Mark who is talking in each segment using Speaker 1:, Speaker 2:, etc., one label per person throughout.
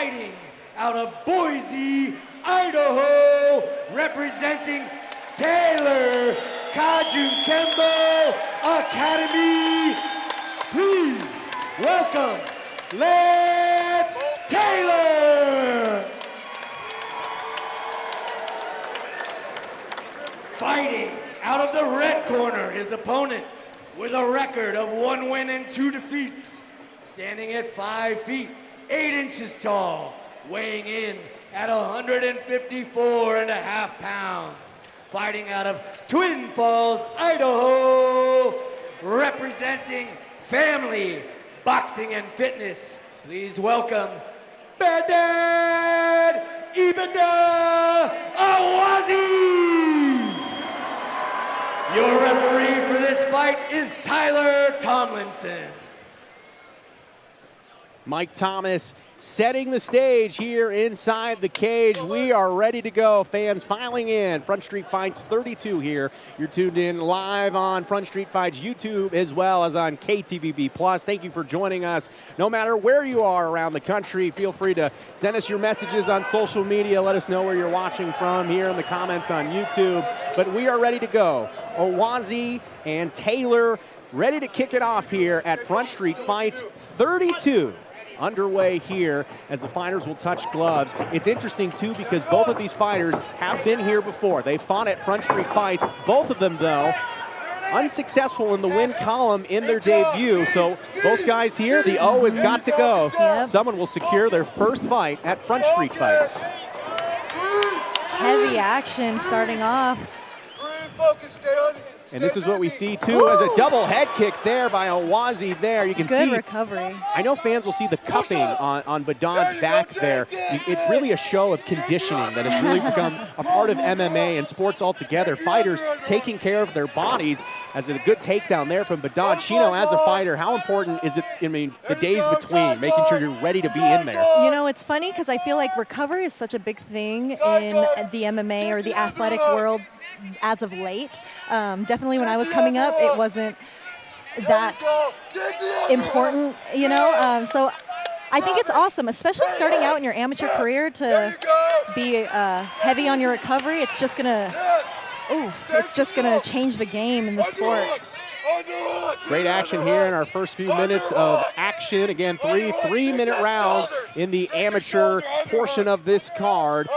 Speaker 1: fighting out of Boise, Idaho, representing Taylor Kajunkembo Academy. Please welcome Lance Taylor. Fighting out of the red corner, his opponent with a record of 1 win and 2 defeats, standing at 5 feet, 8 inches tall, weighing in at 154.5 pounds. Fighting out of Twin Falls, Idaho, representing Family Boxing and Fitness. Please welcome Behdad Awhazi. Your referee for this fight is Tyler Tomlinson.
Speaker 2: Mike Thomas setting the stage here inside the cage. We are ready to go. Fans filing in. Front Street Fights 32 here. You're tuned in live on Front Street Fights YouTube as well as on KTVB+. Thank you for joining us. No matter where you are around the country, feel free to send us your messages on social media. Let us know where you're watching from here in the comments on YouTube. But we are ready to go. Awhazi and Taylor ready to kick it off here at Front Street Fights 32. Underway here as the fighters will touch gloves. It's interesting too because both of these fighters have been here before. They fought at Front Street Fights. Both of them though unsuccessful in the win column in their debut. So both guys here, the O has got to go.
Speaker 3: Yep.
Speaker 2: Someone will secure their first fight at Front Street Fights.
Speaker 3: Heavy action starting off.
Speaker 2: And this is what we see too as a double head kick there by Awhazi there. You can
Speaker 3: Good
Speaker 2: see
Speaker 3: recovery.
Speaker 2: I know fans will see the cupping on Behdad's back there. It's really a show of conditioning that has really become a part of MMA and sports altogether. Fighters taking care of their bodies as a good takedown there from Behdad. Shino, as a fighter, how important is it, I mean, the days between, making sure you're ready to be in there?
Speaker 3: You know, it's funny because I feel like recovery is such a big thing in the MMA or the athletic world as of late. Definitely when I was coming up, it wasn't that important, you know? So I think it's awesome, especially starting out in your amateur career, to be heavy on your recovery. It's just gonna change the game in the sport.
Speaker 2: Great action here in our first few minutes of action. Again, three-minute rounds in the amateur portion of this card.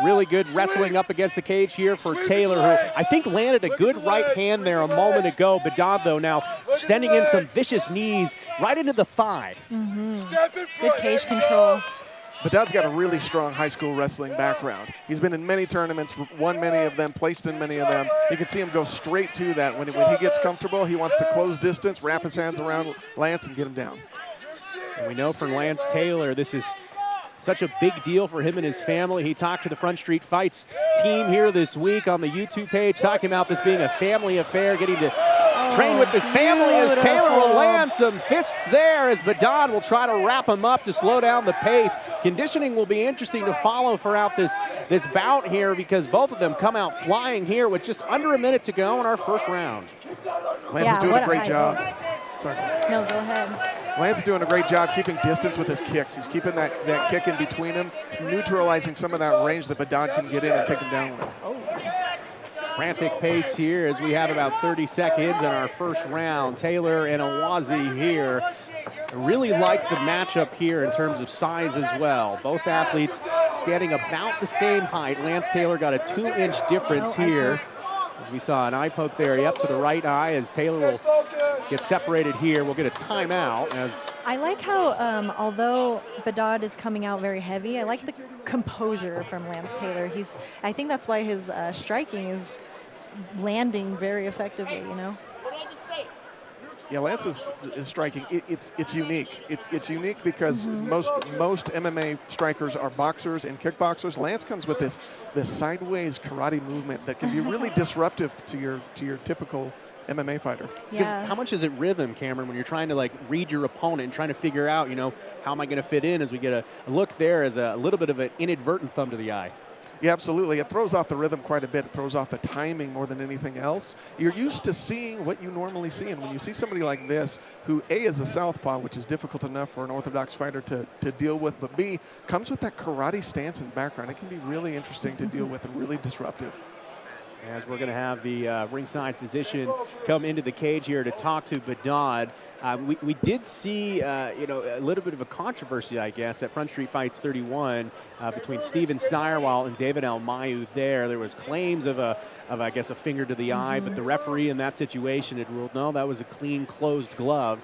Speaker 2: Really good wrestling up against the cage here for Taylor, who I think landed a good right hand there a moment ago. Behdad, though, now sending in some vicious knees right into the thigh.
Speaker 3: Good cage control.
Speaker 4: Behdad's got a really strong high school wrestling background. He's been in many tournaments, won many of them, placed in many of them. You can see him go straight to that. When he gets comfortable, he wants to close distance, wrap his hands around Lance and get him down.
Speaker 2: And we know from Lance Taylor, this is such a big deal for him and his family. He talked to the Front Street Fights team here this week on the YouTube page, talking about this being a family affair, getting to train with his family as Taylor will land some fists there as Behdad will try to wrap him up to slow down the pace. Conditioning will be interesting to follow throughout this bout here because both of them come out flying here with just under a minute to go in our first round.
Speaker 4: Lance is doing a great job. Sorry.
Speaker 3: No, go ahead.
Speaker 4: Lance is doing a great job keeping distance with his kicks. He's keeping that kick in between him. He's neutralizing some of that range that Behdad can get in and take him down with.
Speaker 2: Frantic pace here as we have about 30 seconds in our first round. Taylor and Awhazi here. I really like the matchup here in terms of size as well. Both athletes standing about the same height. Lance Taylor got a 2-inch difference here. As we saw an eye poke there, up to the right eye as Taylor will get separated here. We'll get a timeout.
Speaker 3: I like how, although Behdad is coming out very heavy, I like the composure from Lance Taylor. I think that's why his striking is landing very effectively, you know?
Speaker 4: Yeah, Lance is striking. It's unique. It's unique because most MMA strikers are boxers and kickboxers. Lance comes with this sideways karate movement that can be really disruptive to your typical MMA fighter.
Speaker 3: Yeah.
Speaker 2: How much is it rhythm, Cameron, when you're trying to like read your opponent and trying to figure out, you know, how am I going to fit in as we get a look there as a little bit of an inadvertent thumb to the eye?
Speaker 4: Yeah, absolutely. It throws off the rhythm quite a bit. It throws off the timing more than anything else. You're used to seeing what you normally see, and when you see somebody like this, who A, is a southpaw, which is difficult enough for an orthodox fighter to deal with, but B, comes with that karate stance and background, it can be really interesting to deal with and really disruptive.
Speaker 2: As we're going to have the ringside physician come into the cage here to talk to Behdad. We did see, a little bit of a controversy, I guess, at Front Street Fights 31 between Steven Steyerwalt and David Almayu there. There was claims of I guess, a finger to the eye, but the referee in that situation had ruled, no, that was a clean, closed glove.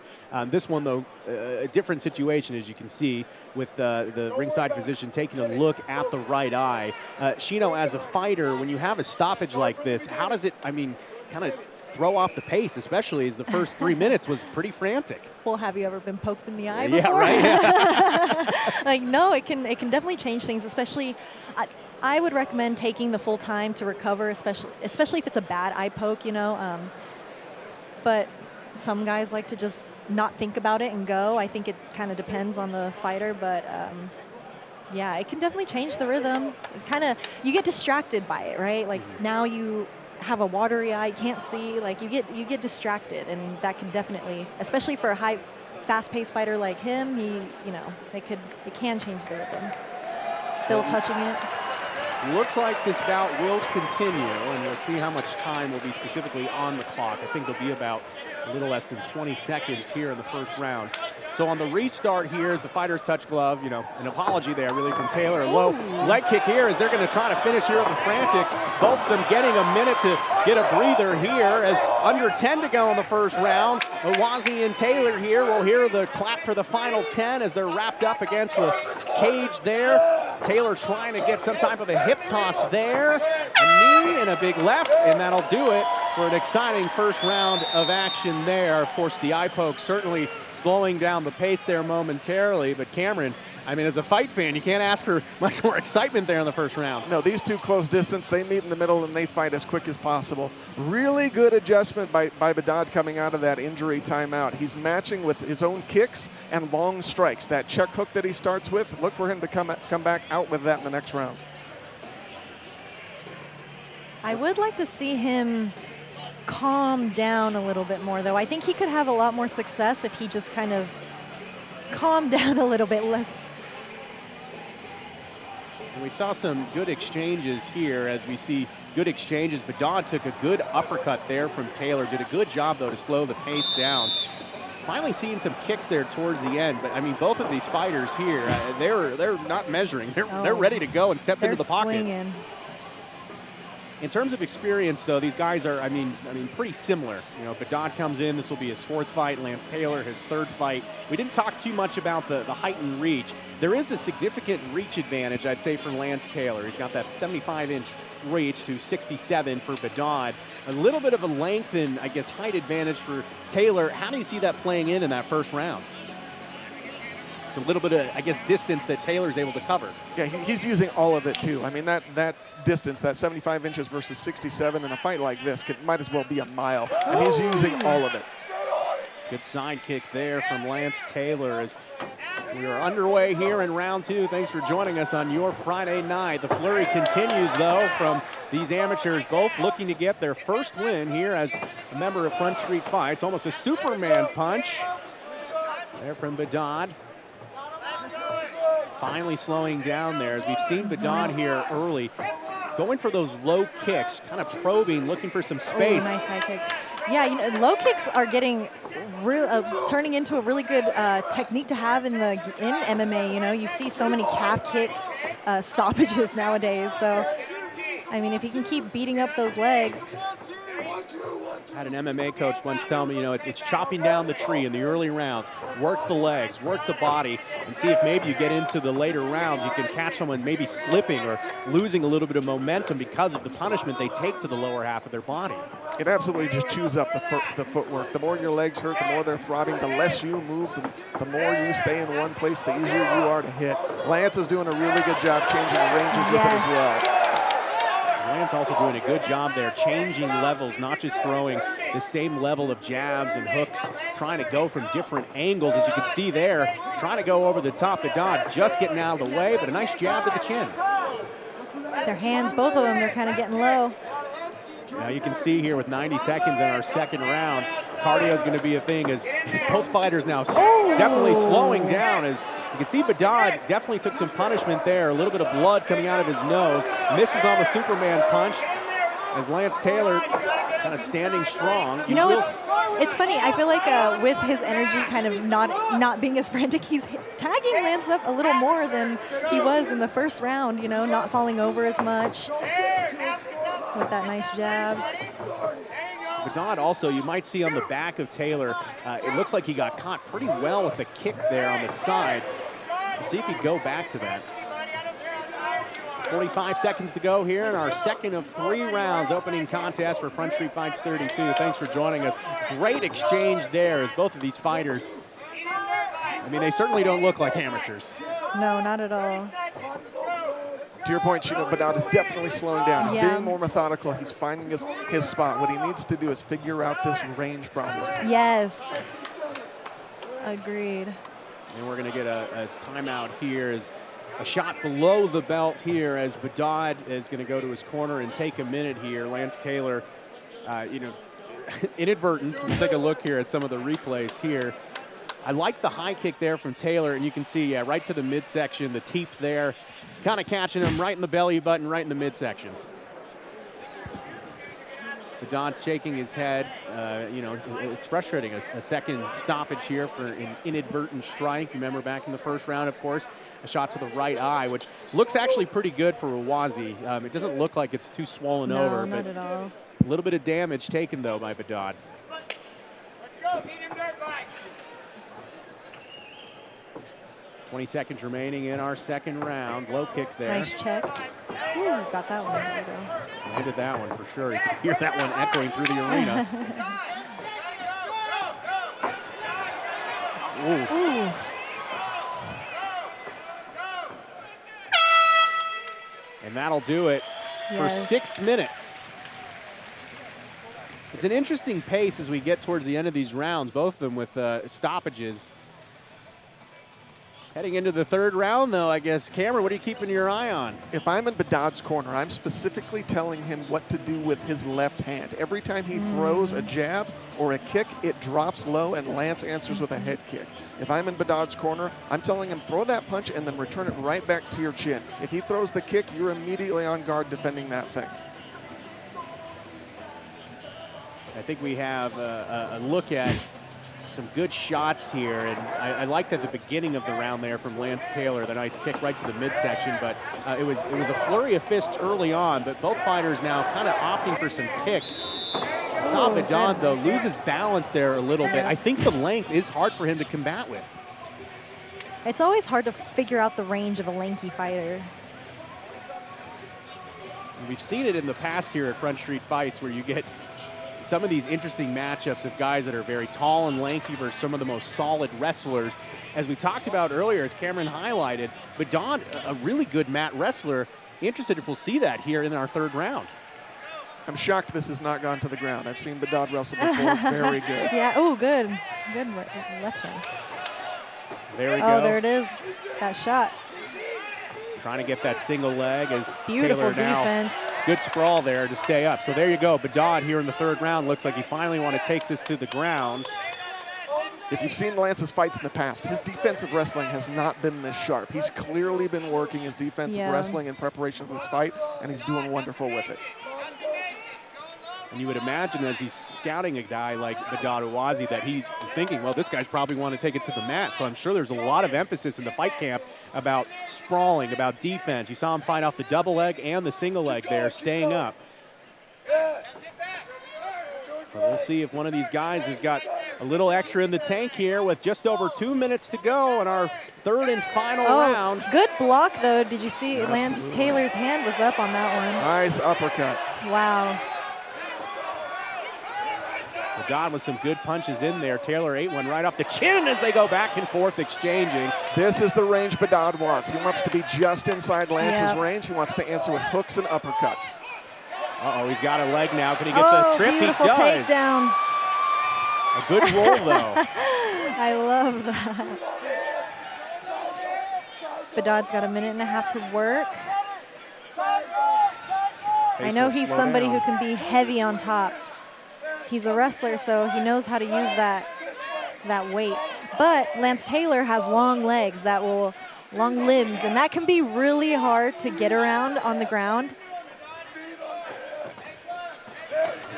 Speaker 2: This one, though, a different situation, as you can see, with the ringside physician taking a look at the right eye. Shino, as a fighter, when you have a stoppage like this, how does it, kind of throw off the pace, especially as the first 3 minutes was pretty frantic?
Speaker 3: Well, have you ever been poked in the eye before?
Speaker 2: Yeah, right. Yeah.
Speaker 3: Like, no, it can definitely change things, especially. I would recommend taking the full time to recover, especially if it's a bad eye poke, but some guys like to just not think about it and go. I think it kind of depends on the fighter, but yeah, it can definitely change the rhythm. You get distracted by it, right? Like now you have a watery eye, you can't see, like you get distracted, and that can definitely, especially for a fast-paced fighter like him, it can change the rhythm. Still touching it.
Speaker 2: Looks like this bout will continue, and we'll see how much time will be specifically on the clock. I think there'll be about a little less than 20 seconds here in the first round. So on the restart here, as the fighters touch glove, an apology there really from Taylor. A low leg kick here as they're going to try to finish here with a frantic. Both of them getting a minute to get a breather here as under 10 to go in the first round. Awhazi and Taylor here will hear the clap for the final 10 as they're wrapped up against the cage there. Taylor trying to get some type of a hip toss there. A knee and a big left, and that'll do it for an exciting first round of action there. Of course, the eye poke certainly slowing down the pace there momentarily, but Cameron, as a fight fan, you can't ask for much more excitement there in the first round.
Speaker 4: No, these two close distance, they meet in the middle and they fight as quick as possible. Really good adjustment by Behdad coming out of that injury timeout. He's matching with his own kicks and long strikes. That check hook that he starts with, look for him to come back out with that in the next round.
Speaker 3: I would like to see him calm down a little bit more, though. I think he could have a lot more success if he just kind of calmed down a little bit less.
Speaker 2: And we saw some good exchanges here as we see good exchanges. Behdad took a good uppercut there from Taylor. Did a good job, though, to slow the pace down. Finally seeing some kicks there towards the end, but both of these fighters here, they're not measuring. They're ready to go and step into the pocket.
Speaker 3: Swinging.
Speaker 2: In terms of experience, though, these guys are, pretty similar. Behdad comes in, this will be his 4th fight. Lance Taylor, his 3rd fight. We didn't talk too much about the height and reach. There is a significant reach advantage, I'd say, for Lance Taylor. He's got that 75-inch reach to 67 for Behdad. A little bit of a length and, height advantage for Taylor. How do you see that playing in that first round? It's a little bit of, distance that Taylor's able to cover.
Speaker 4: Yeah, he's using all of it, too. That distance, that 75 inches versus 67 in a fight like this might as well be a mile, and he's using all of it.
Speaker 2: Good side kick there from Lance Taylor as we are underway here in round 2. Thanks for joining us on your Friday night. The flurry continues, though, from these amateurs, both looking to get their first win here as a member of Front Street Fights. Almost a Superman punch there from Behdad. Finally slowing down there as we've seen Behdad here early. Going for those low kicks, kind of probing, looking for some space.
Speaker 3: Ooh, nice high kick. Yeah, low kicks are getting turning into a really good technique to have in MMA. You see so many calf kick stoppages nowadays. So, if he can keep beating up those legs.
Speaker 2: I had an MMA coach once tell me, it's chopping down the tree in the early rounds. Work the legs, work the body, and see if maybe you get into the later rounds, you can catch someone maybe slipping or losing a little bit of momentum because of the punishment they take to the lower half of their body.
Speaker 4: It absolutely just chews up the footwork. The more your legs hurt, the more they're throbbing, the less you move, the more you stay in one place, the easier you are to hit. Lance is doing a really good job changing the ranges with it as well.
Speaker 2: Lance also doing a good job there, changing levels, not just throwing the same level of jabs and hooks, trying to go from different angles, as you can see there, trying to go over the top. Behdad just getting out of the way, but a nice jab to the chin.
Speaker 3: Their hands, both of them, they're kind of getting low.
Speaker 2: Now you can see here with 90 seconds in our second round, cardio is going to be a thing as both fighters now definitely slowing down. As you can see, Behdad definitely took some punishment there. A little bit of blood coming out of his nose. Misses on the Superman punch as Lance Taylor kind of standing strong.
Speaker 3: You know, it's funny. I feel like with his energy kind of not being as frantic, he's tagging Lance up a little more than he was in the first round, you know, not falling over as much with that nice jab.
Speaker 2: Behdad also, you might see on the back of Taylor, it looks like he got caught pretty well with the kick there on the side. We'll see if he go back to that. 45 seconds to go here in our second of 3 rounds, opening contest for Front Street Fights 32. Thanks for joining us. Great exchange there as both of these fighters, I mean, they certainly don't look like amateurs.
Speaker 3: No, not at all.
Speaker 4: To your point, Sheena, Behdad is definitely slowing down. He's being more methodical. He's finding his spot. What he needs to do is figure out this range problem.
Speaker 3: Yes. Agreed.
Speaker 2: And we're going to get a timeout here as a shot below the belt here as Behdad is going to go to his corner and take a minute here. Lance Taylor, you know, inadvertent. We'll take a look here at some of the replays here. I like the high kick there from Taylor, and you can see, yeah, right to the midsection, the teep there, kind of catching him right in the belly button, right in the midsection. Behdad's shaking his head. You know, it's frustrating. A second stoppage here for an inadvertent strike. Remember back in the first round, of course, a shot to the right eye, which looks actually pretty good for Awhazi. It doesn't look like it's too swollen over.
Speaker 3: No, not at all.
Speaker 2: A little bit of damage taken, though, by Behdad.
Speaker 1: Let's go, beat him dirt bike.
Speaker 2: 20 seconds remaining in our second round. Low kick there.
Speaker 3: Nice check. Ooh, got that one. There we go.
Speaker 2: Landed that one for sure. You can hear that one echoing through the arena. Ooh.
Speaker 3: Ooh.
Speaker 2: And that'll do it for 6 minutes. It's an interesting pace as we get towards the end of these rounds, both of them with stoppages. Heading into the third round, though, I guess. Cameron, what are you keeping your eye on?
Speaker 4: If I'm in Behdad's corner, I'm specifically telling him what to do with his left hand. Every time he throws a jab or a kick, it drops low, and Lance answers with a head kick. If I'm in Behdad's corner, I'm telling him throw that punch and then return it right back to your chin. If he throws the kick, you're immediately on guard defending that thing.
Speaker 2: I think we have a look at some good shots here, and I liked at the beginning of the round there from Lance Taylor, the nice kick right to the midsection, but it was a flurry of fists early on, but both fighters now kind of opting for some kicks. Saw Behdad, though, loses balance there a little bit. I think the length is hard for him to combat with.
Speaker 3: It's always hard to figure out the range of a lanky fighter.
Speaker 2: We've seen it in the past here at Front Street Fights where you get some of these interesting matchups of guys that are very tall and lanky versus some of the most solid wrestlers. As we talked about earlier, as Cameron highlighted, Behdad, a really good mat wrestler. Interested if we'll see that here in our third round.
Speaker 4: I'm shocked this has not gone to the ground. I've seen Behdad wrestle before. Very good.
Speaker 3: Yeah, oh, good. Good left hand.
Speaker 2: There we go.
Speaker 3: Oh, there it is. That shot.
Speaker 2: Trying to get that single leg as
Speaker 3: Beautiful
Speaker 2: Taylor now.
Speaker 3: defense.
Speaker 2: Good sprawl there to stay up. So there you go. Behdad here in the third round. Looks like he finally takes this to the ground.
Speaker 4: If you've seen Lance's fights in the past, his defensive wrestling has not been this sharp. He's clearly been working his defensive wrestling in preparation for this fight, and he's doing wonderful with it.
Speaker 2: And you would imagine as he's scouting a guy like Behdad Awhazi that he's thinking, well, this guy's probably want to take it to the mat. So I'm sure there's a lot of emphasis in the fight camp about sprawling, about defense. You saw him fight off the double leg and the single leg there, staying up. So we'll see if one of these guys has got a little extra in the tank here with just over 2 minutes to go in our third and final round.
Speaker 3: Good block, though. Did you see Lance Taylor's hand was up on that one?
Speaker 4: Nice uppercut.
Speaker 3: Wow.
Speaker 2: Behdad with some good punches in there. Taylor ate one right off the chin as they go back and forth exchanging.
Speaker 4: This is the range Behdad wants. He wants to be just inside Lance's range. He wants to answer with hooks and uppercuts.
Speaker 2: Uh-oh, he's got a leg now. Can he get the trip? He does.
Speaker 3: Takedown.
Speaker 2: A good roll, though.
Speaker 3: I love that. Behdad's got a minute and a half to work. I know he's somebody who can be heavy on top. He's a wrestler, so he knows how to use that weight. But Lance Taylor has long legs long limbs, and that can be really hard to get around on the ground.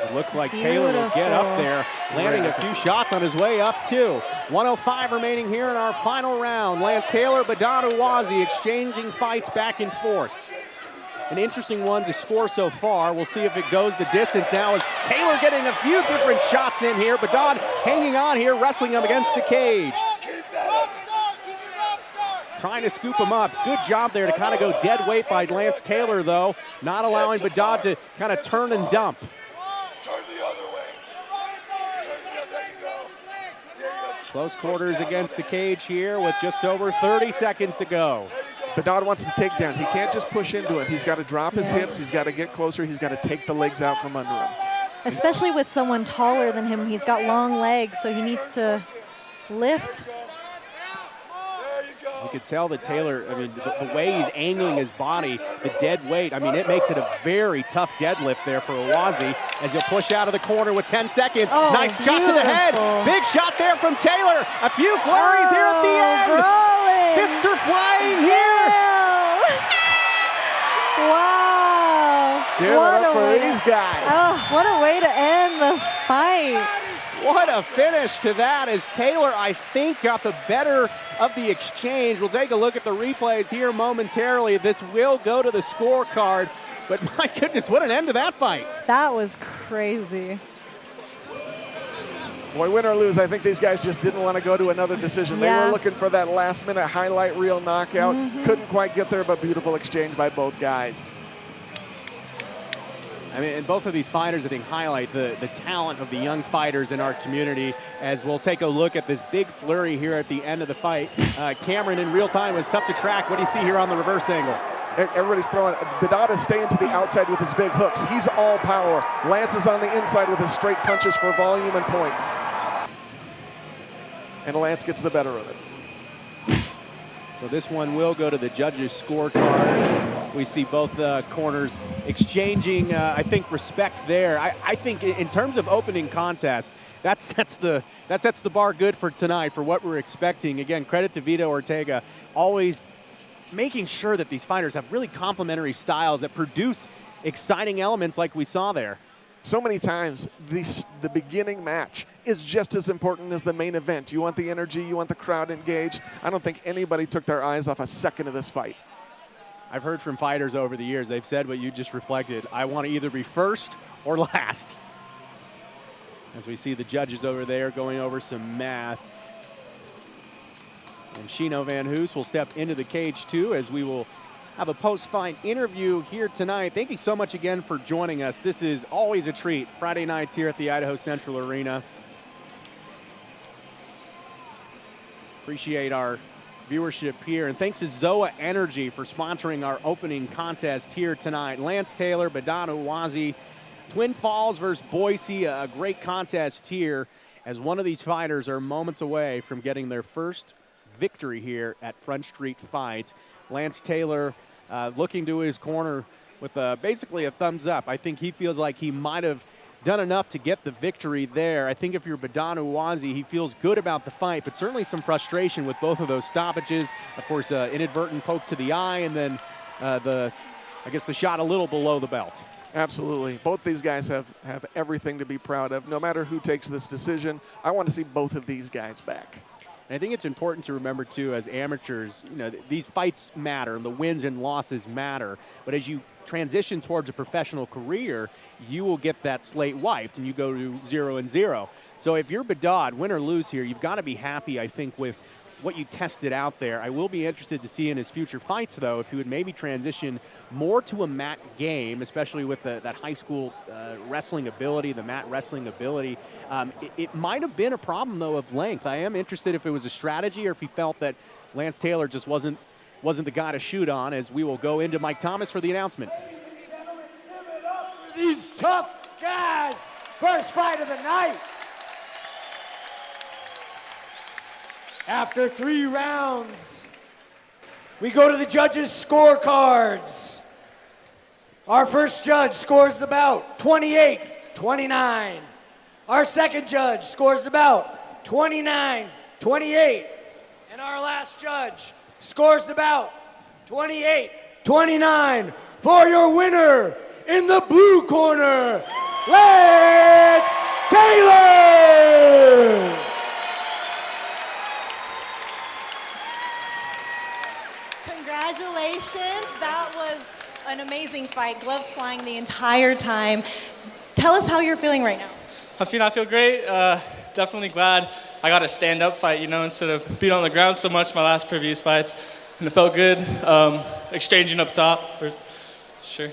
Speaker 2: It looks like Taylor will get up there, landing a few shots on his way up too. 105 remaining here in our final round. Lance Taylor, Behdad Awhazi exchanging fights back and forth. An interesting one to score so far. We'll see if it goes the distance now as Taylor getting a few different shots in here. Behdad hanging on here, wrestling him against the cage. Trying to scoop him up. Good job there to kind of go dead weight by Lance Taylor, though. Not allowing Behdad to kind of turn and dump. Close quarters against the cage here with just over 30 seconds to go.
Speaker 4: Behdad wants the takedown. He can't just push into it. He's got to drop his hips. He's got to get closer. He's got to take the legs out from under him.
Speaker 3: Especially with someone taller than him. He's got long legs, so he needs to lift.
Speaker 2: You could tell that Taylor, I mean, the way he's angling his body, the dead weight, I mean, it makes it a very tough deadlift there for Awhazi as he'll push out of the corner with 10 seconds.
Speaker 3: Oh,
Speaker 2: nice shot to the head. Big shot there from Taylor. A few flurries here at the end. Fists are flying here.
Speaker 3: Wow.
Speaker 4: Give it up for these guys.
Speaker 3: Oh, what a way to end the fight.
Speaker 2: What a finish to that as Taylor, I think, got the better of the exchange. We'll take a look at the replays here momentarily. This will go to the scorecard, but my goodness, what an end to that fight.
Speaker 3: That was crazy.
Speaker 4: Boy, win or lose, I think these guys just didn't want to go to another decision. They were looking for that last-minute highlight reel knockout. Couldn't quite get there, but beautiful exchange by both guys.
Speaker 2: I mean, and both of these fighters, I think, highlight the talent of the young fighters in our community as we'll take a look at this big flurry here at the end of the fight. Cameron, in real time, was tough to track. What do you see here on the reverse angle?
Speaker 4: Everybody's throwing. Behdad is staying to the outside with his big hooks. He's all power. Lance is on the inside with his straight punches for volume and points. And Lance gets the better of it.
Speaker 2: So this one will go to the judges' scorecard. We see both corners exchanging, I think, respect there. I think in terms of opening contest, that sets the bar good for tonight for what we're expecting. Again, credit to Vito Ortega, always making sure that these fighters have really complementary styles that produce exciting elements like we saw there.
Speaker 4: So many times, the beginning match is just as important as the main event. You want the energy, you want the crowd engaged. I don't think anybody took their eyes off a second of this fight.
Speaker 2: I've heard from fighters over the years, they've said what you just reflected. I want to either be first or last. As we see the judges over there going over some math. And Shino Van Hoos will step into the cage too, as we will have a post-fight interview here tonight. Thank you so much again for joining us. This is always a treat. Friday nights here at the Idaho Central Arena. Appreciate our viewership here. And thanks to Zoa Energy for sponsoring our opening contest here tonight. Lance Taylor, Behdad Awhazi, Twin Falls versus Boise. A great contest here as one of these fighters are moments away from getting their first victory here at Front Street Fights. Lance Taylor looking to his corner with basically a thumbs up. I think he feels like he might have done enough to get the victory there. I think if you're Behdad Awhazi, he feels good about the fight, but certainly some frustration with both of those stoppages. Of course, inadvertent poke to the eye, and then I guess the shot a little below the belt.
Speaker 4: Absolutely. Both these guys have everything to be proud of. No matter who takes this decision, I want to see both of these guys back.
Speaker 2: And I think it's important to remember, too, as amateurs, you know, these fights matter, and the wins and losses matter. But as you transition towards a professional career, you will get that slate wiped, and you go to 0-0. So if you're Behdad, win or lose here, you've got to be happy, I think, with what you tested out there. I will be interested to see in his future fights, though, if he would maybe transition more to a mat game, especially with that high school wrestling ability, the mat wrestling ability. It might have been a problem, though, of length. I am interested if it was a strategy or if he felt that Lance Taylor just wasn't the guy to shoot on, as we will go into Mike Thomas for the announcement.
Speaker 1: These tough guys, first fight of the night. After 3 rounds, we go to the judges' scorecards. Our first judge scores the bout 28-29. Our second judge scores the bout 29-28. And our last judge scores the bout 28-29 for your winner in the blue corner, Lance Taylor!
Speaker 5: Congratulations, that was an amazing fight. Gloves flying the entire time. Tell us how you're feeling right now.
Speaker 6: I feel great. Definitely glad I got a stand-up fight, you know, instead of being on the ground so much my last previous fights. And it felt good, exchanging up top, for sure.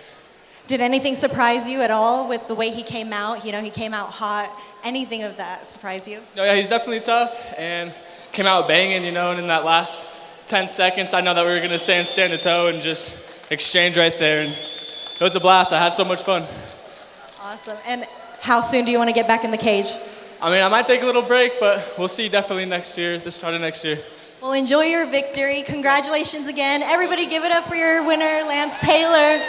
Speaker 5: Did anything surprise you at all with the way he came out? You know, he came out hot. Anything of that surprise you?
Speaker 6: No, yeah, he's definitely tough and came out banging, you know, and in that last 10 seconds, I know that we were going to stand to toe and just exchange right there. And it was a blast. I had so much fun.
Speaker 5: Awesome. And how soon do you want to get back in the cage?
Speaker 6: I mean, I might take a little break, but we'll see definitely next year, the start of next year.
Speaker 5: Well, enjoy your victory. Congratulations again. Everybody give it up for your winner, Lance Taylor.